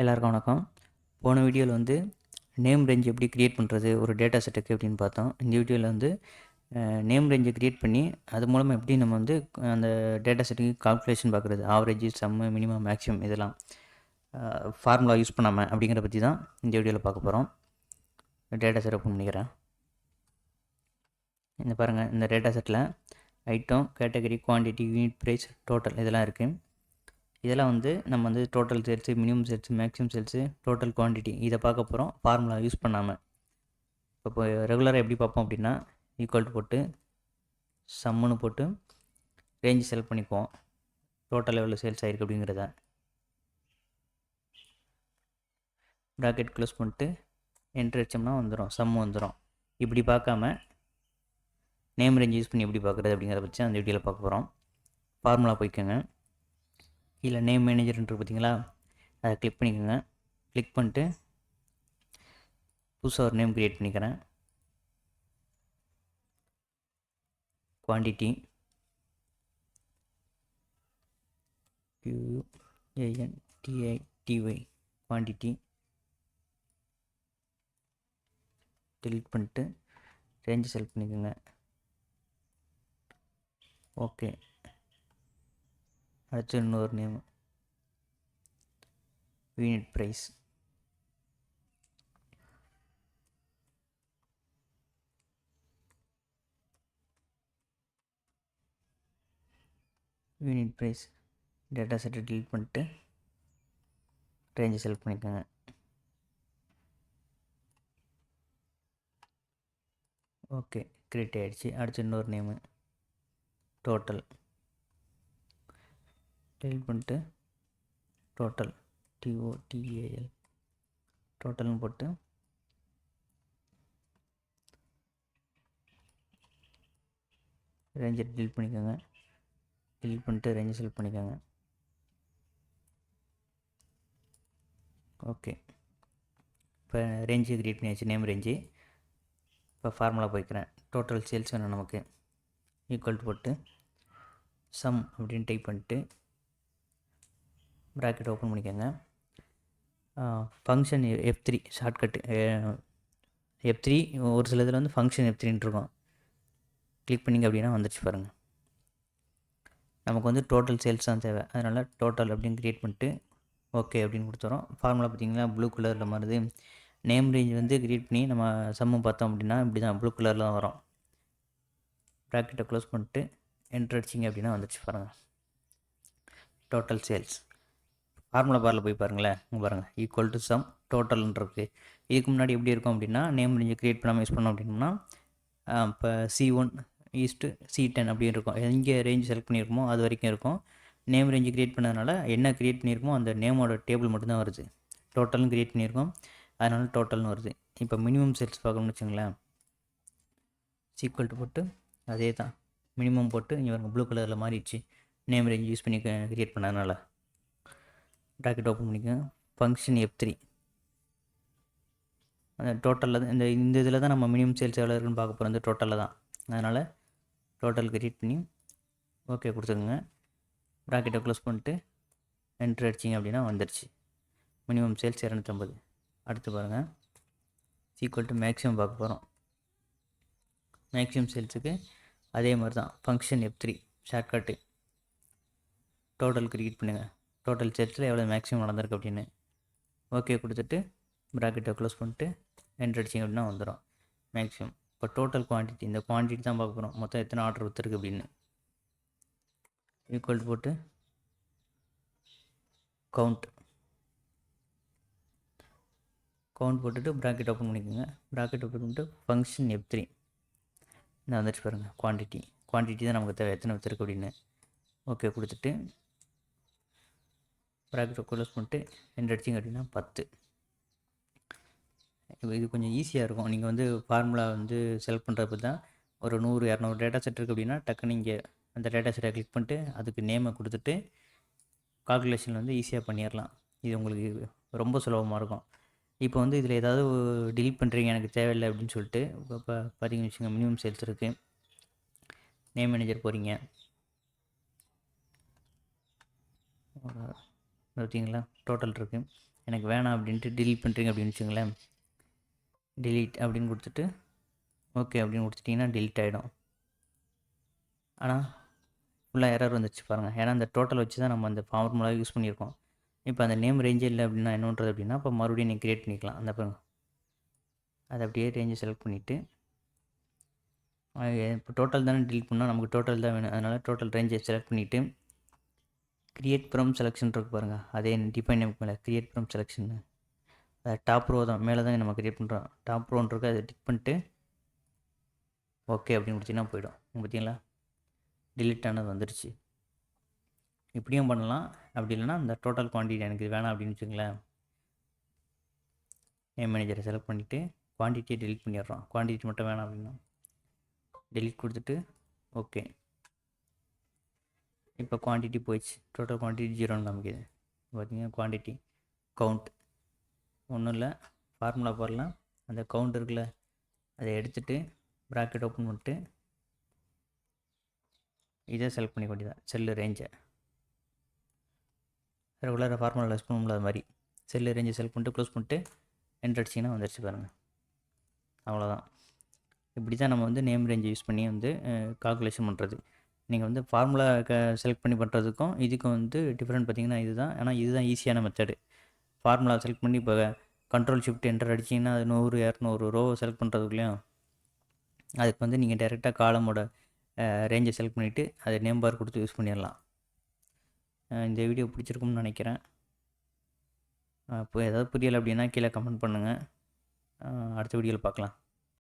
எல்லாருக்கும் வணக்கம். போன வீடியோவில் வந்து நேம் ரேஞ்ச் எப்படி க்ரியேட் பண்ணுறது ஒரு டேட்டா செட்டுக்கு அப்படின்னு பார்த்தோம். இந்த வீடியோவில் வந்து நேம் ரேஞ்சை க்ரியேட் பண்ணி அது மூலமாக எப்படி நம்ம வந்து அந்த டேட்டா செட்டுக்கு கால்குலேஷன் பார்க்குறது, ஆவரேஜ், சம்மு, மினிமம், மேக்ஸிமம் இதெல்லாம் ஃபார்முலா யூஸ் பண்ணாமல் அப்படிங்கிற பற்றி தான் இந்த வீடியோவில் பார்க்க போகிறோம். டேட்டா செட் ஓப்பன் பண்ணிக்கிறேன். இந்த பாருங்கள், இந்த டேட்டா செட்டில் item, category, quantity, unit price, total இதெல்லாம் இருக்குது. இதெல்லாம் வந்து நம்ம வந்து total sales, minimum sales, maximum sales, total quantity இதை பார்க்க போகிறோம் ஃபார்முலா யூஸ் பண்ணாமல். இப்போ ரெகுலராக எப்படி பார்ப்போம் அப்படின்னா, ஈக்குவல் டு போட்டு சம்முன்னு போட்டு ரேஞ்சு செலக்ட் பண்ணிக்குவோம். டோட்டல் எவ்வளோ சேல்ஸ் ஆகிருக்கு அப்படிங்கிறத ப்ராக்கெட் க்ளோஸ் பண்ணிட்டு என்ட்ரு அடிச்சோம்னா வந்துடும், சம்மு வந்துடும். இப்படி பார்க்காம நேம் ரேஞ்ச் யூஸ் பண்ணி எப்படி பார்க்குறது அப்படிங்கிறத வச்சு அந்த வீடியோவில் பார்க்க போகிறோம். ஃபார்முலா போய்க்கோங்க. கீழே நேம் மேனேஜர்ன்றது பார்த்தீங்களா, அதை கிளிக் பண்ணிக்கோங்க. கிளிக் பண்ணிட்டு புதுசாக ஒரு நேம் க்ரியேட் பண்ணிக்கிறேன். குவான்டிட்டி QUANTITY குவான்டிட்டி டெலிட் பண்ணிட்டு ரேஞ்சு செலக்ட் பண்ணிக்கோங்க. ஓகே, அடுத்து இன்னொரு name unit price. Unit price data செட்டை டெலிட் பண்ணிட்டு ரேஞ்சை செலக்ட் பண்ணிக்கோங்க. ஓகே, கிரியேட் ஆகிடுச்சு. அடுத்து இன்னொரு நேமு டோட்டல் டெலிட் பண்ணிட்டு டோட்டல் TOTAL டோட்டல்னு போட்டு ரேஞ்சை டெலிட் பண்ணிக்கோங்க. டெலிட் பண்ணிட்டு ரேஞ்சை செலக்ட் பண்ணிக்கோங்க. ஓகே, இப்போ ரேஞ்சு க்ரியேட் பண்ணியாச்சு, நேம் ரேஞ்சு. இப்போ ஃபார்முலா போய்க்கிறேன். டோட்டல் சேல்ஸ் வேணும் நமக்கு. ஈக்குவல் டு போட்டு சம் அப்படின்னு டைப் பண்ணிட்டு ப்ராக்கெட் ஓப்பன் பண்ணிக்கோங்க. Function F3 shortcut. F3 ஒரு சில இதில் வந்து ஃபங்க்ஷன் F3ன்னு இருக்கும். கிளிக் பண்ணிங்க அப்படின்னா வந்துடுச்சு பாருங்கள். நமக்கு வந்து டோட்டல் சேல்ஸ் தான் தேவை, அதனால் டோட்டல் அப்படின்னு க்ரியேட் பண்ணிட்டு ஓகே அப்படின்னு கொடுத்துறோம். ஃபார்முலா பார்த்திங்கன்னா ப்ளூ கலரில் மாறுது. நேம் ரேஞ்ச் வந்து க்ரியேட் பண்ணி நம்ம சம்மு பார்த்தோம் அப்படின்னா இப்படி தான் ப்ளூ கலரில் தான் வரும். ப்ராக்கெட்டை க்ளோஸ் பண்ணிட்டு என்ட்ரு அடிச்சிங்க அப்படின்னா வந்துடுச்சு பாருங்கள், டோட்டல் சேல்ஸ். ஃபார்முலா பாரில் போய் பாருங்களேன், பாருங்கள் ஈக்குவல் டு சம் டோட்டல்னு இருக்குது. இதுக்கு முன்னாடி எப்படி இருக்கும் அப்படின்னா, நேம் ரேஞ்சு க்ரியேட் பண்ணாமல் யூஸ் பண்ணோம் அப்படின்னா இப்போ C1 ஈஸ்ட்டு C10 அப்படி இருக்கும். எங்கே ரேஞ்ச் செலக்ட் பண்ணியிருக்கோமோ அது வரைக்கும் இருக்கும். நேம் ரேஞ்சு க்ரியேட் பண்ணதுனால என்ன க்ரியேட் பண்ணியிருக்கோமோ அந்த நேமோட டேபிள் மட்டும்தான் வருது. டோட்டல்னு க்ரியேட் பண்ணியிருக்கோம், அதனால் டோட்டல்னு வருது. இப்போ மினிமம் சேல்ஸ் பார்க்கணும்னு வச்சுங்களேன், ஈக்குவல் டு போட்டு அதே தான் மினிமம் போட்டு இங்கே பாருங்கள் ப்ளூ கலரில் மாறிடுச்சு, நேம் ரேஞ்ச் யூஸ் பண்ணி க்ரியேட் பண்ணதுனால. ப்ராக்கெட் ஓப்பன் பண்ணிக்கோங்க. ஃபங்க்ஷன் F3 அந்த டோட்டலில் தான் இந்த இதில் தான் நம்ம மினிமம் சேல்ஸ் எவ்வளோ இருக்குன்னு பார்க்க போகிறோம், இந்த டோட்டலில் தான். அதனால் டோட்டல் க்ரியேட் பண்ணி ஓகே கொடுத்துருங்க. ப்ராக்கெட்டை க்ளோஸ் பண்ணிட்டு என்ட்ரு அடிச்சிங்க அப்படின்னா வந்துடுச்சு. Minimum sales 250. அடுத்து பாருங்கள், ஈக்குவல் டு மேக்ஸிமம் பார்க்க போகிறோம். மேக்ஸிமம் சேல்ஸுக்கு அதே மாதிரி தான் function F3 shortcut. Total create பண்ணுங்கள், டோட்டல் சேல்ஸில் எவ்வளோ மேக்ஸிமம் நடந்திருக்கு அப்படின்னு ஓகே கொடுத்துட்டு ப்ராக்கெட்டை க்ளோஸ் பண்ணிட்டு என்ட்ரு அடிச்சிங்க அப்படின்னா வந்துடும் மேக்ஸிமம். இப்போ டோட்டல் குவான்டிட்டி, இந்த குவான்டிட்டி தான் பார்க்க போகிறோம், மொத்தம் எத்தனை ஆர்டர் விற்றுருக்கு அப்படின்னு. ஈக்குவல் போட்டு கவுண்ட் போட்டுட்டு ப்ராக்கெட் ஓப்பன் பண்ணிக்கோங்க. ப்ராக்கெட் ஓப்பன் பண்ணிட்டு ஃபங்க்ஷன் F3 நான் வந்துட்டு பாருங்கள், குவான்டிட்டி தான் நமக்கு தேவை, எத்தனை விற்றுருக்கு அப்படின்னு ஓகே கொடுத்துட்டு ப்ராக்கெட்டை க்ளோஸ் பண்ணிட்டு என்ட்ரு அடிச்சிங்க அப்படின்னா 10. இப்போ இது கொஞ்சம் ஈஸியாக இருக்கும். நீங்கள் வந்து ஃபார்முலா வந்து செலக்ட் பண்ணுறப்ப தான் ஒரு 100-200 டேட்டா செட் இருக்குது அப்படின்னா டக்குன்னு நீங்கள் அந்த டேட்டா செட்டை கிளிக் பண்ணிட்டு அதுக்கு நேமை கொடுத்துட்டு கால்குலேஷன் வந்து ஈஸியாக பண்ணிடலாம். இது உங்களுக்கு ரொம்ப சுலபமாக இருக்கும். இப்போ வந்து இதில் ஏதாவது டிலீட் பண்ணுறீங்க, எனக்கு தேவையில்லை அப்படின்னு சொல்லிட்டு இப்போ பார்த்தீங்கன்னு வச்சுங்க, மினிமம் சேல்ஸ் இருக்குது, நேம் மேனேஜர் போகிறீங்க, பார்த்தீங்களா டோட்டல் இருக்குது. எனக்கு வேணாம் அப்படின்ட்டு delete பண்ணுறீங்க அப்படின்னு வச்சுங்களேன், delete அப்படின்னு கொடுத்துட்டு ஓகே அப்படின்னு கொடுத்துட்டிங்கன்னா delete ஆகிடும். ஆனால் ஃபுல்லாக எரர் வந்துச்சு பாருங்கள். ஏன்னா அந்த டோட்டல் வச்சு தான் நம்ம அந்த ஃபார்முலா யூஸ் பண்ணியிருக்கோம். இப்போ அந்த நேம் ரேஞ்சே இல்லை அப்படின்னா என்ன பண்ணுறது அப்படின்னா, இப்போ மறுபடியும் நீங்கள் க்ரியேட் பண்ணிக்கலாம். அந்த பாருங்க, அதை அப்படியே ரேஞ்சை செலக்ட் பண்ணிவிட்டு இப்போ டோட்டல் தானே delete பண்ணால் நமக்கு டோட்டல் தான் வேணும். அதனால் டோட்டல் ரேஞ்சை செலக்ட் பண்ணிவிட்டு கிரியேட் ஃப்ரம் செலெக்ஷன் இருக்கு பாருங்கள், அதே டிஃபைன் நேம் மேலே கிரியேட் ஃப்ரம் செலெக்ஷன், அது டாப் ரோ தான், மேலே தான் நம்ம கிரியேட் பண்ணுறோம். டாப் ரோன்னு இருக்குது, அதை டிக் பண்ணிட்டு ஓகே அப்படின்னு கொடுத்தீங்கன்னா போயிடும். பார்த்தீங்களா delete ஆனது வந்துடுச்சு. இப்படியும் பண்ணலாம். அப்படி இல்லைனா இந்த டோட்டல் குவான்டிட்டி எனக்கு இது வேணாம் அப்படின்னு வச்சுங்களேன், நேம் மேனேஜரை செலக்ட் பண்ணிவிட்டு குவான்டிட்டியை delete பண்ணிடுறோம். குவான்டிட்டி மட்டும் வேணாம் அப்படின்னா delete கொடுத்துட்டு ஓகே. இப்போ குவான்டிட்டி போயிடுச்சு, டோட்டல் குவான்டிட்டி 0ன்னு காமிக்குது. பார்த்தீங்கன்னா குவான்டிட்டி கவுண்ட் ஒன்றும் இல்லை, ஃபார்முலா போடலாம். அந்த கவுண்ட் இருக்குல்ல, அதை எடுத்துகிட்டு ப்ராக்கெட் ஓப்பன் பண்ணிட்டு இதை செலக்ட் பண்ணி வேண்டியதான், செல்லு ரேஞ்சை ரெகுலராக ஃபார்முலா யூஸ் பண்ணுவோம்ல அது மாதிரி செல்லு ரேஞ்சை செலக்ட் பண்ணிட்டு க்ளோஸ் பண்ணிட்டு என்டர் அடிச்சிங்கன்னா வந்துடுச்சு பாருங்கள். அவ்வளோதான். இப்படி தான் நம்ம வந்து நேம் ரேஞ்சை யூஸ் பண்ணி வந்து கால்குலேஷன் பண்ணுறது. நீங்கள் வந்து ஃபார்முலா செலக்ட் பண்ணி பண்ணுறதுக்கும் இதுக்கும் வந்து டிஃப்ரெண்ட் பார்த்திங்கன்னா இதுதான். ஆனால் இதுதான் ஈஸியான மெத்தடு. ஃபார்முலா செலக்ட் பண்ணி இப்போ கண்ட்ரோல் ஷிஃப்ட் என்டர் அடிச்சிங்கன்னா அது 100 200 ரோ செலக்ட் பண்ணுறதுக்குள்ளேயும் அதுக்கு வந்து நீங்கள் டைரெக்டாக காலமோட ரேஞ்சை செலக்ட் பண்ணிவிட்டு அதை நேம் பார் கொடுத்து யூஸ் பண்ணிடலாம். இந்த வீடியோ பிடிச்சிருக்கும்னு நினைக்கிறேன். இப்போ ஏதாவது புரியலை அப்படின்னா கீழே கமெண்ட் பண்ணுங்கள். அடுத்த வீடியோவில் பார்க்கலாம்.